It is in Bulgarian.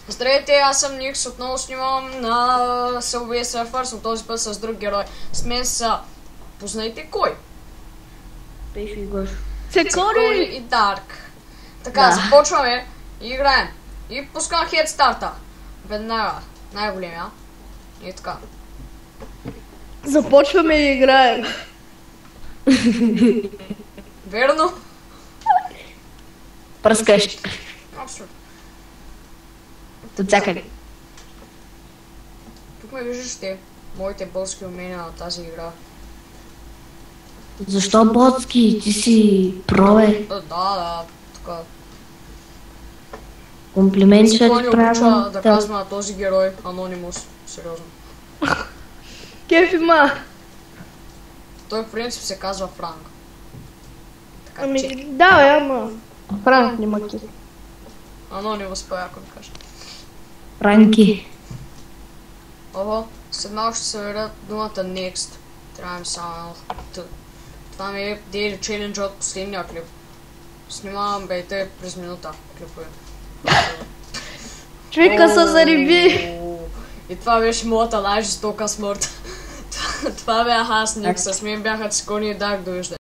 Здравейте, аз съм Никс, отново снимам на Subway Surfers, но този път с друг герой. С мен са... Познайте кой? Пешо и Гошо. Цекори и Дарк. Така, започваме и играем. И пускам хедстарта. Веднага. Най-големия. И така. Започваме и играем. Верно? Пръскаш. Абсолютно. От всякъде. Тук ме виждате моите български умения на тази игра. Защо ботски? Ти си про, бе. Да, така. Комплимент ще Никой ти не правя. обича да казва на този герой Анонимус. Сериозно. Кеф има. Той в принцип се казва Франк. Така че Ами да, бе, ама. Франк няма кеф. Анонимус по-яко да кажа. Ранки. Ого, след малко ще се верят думата Next. Трябва ми само едно. Това ми е Daily Challenge от последния клип. Снимавам бейте през минута клипове. Човека се зариби. И това беше моята най-жестока смърт. Това бях аз, Никс, с мен бяха Цикони и Дарк, довиждане.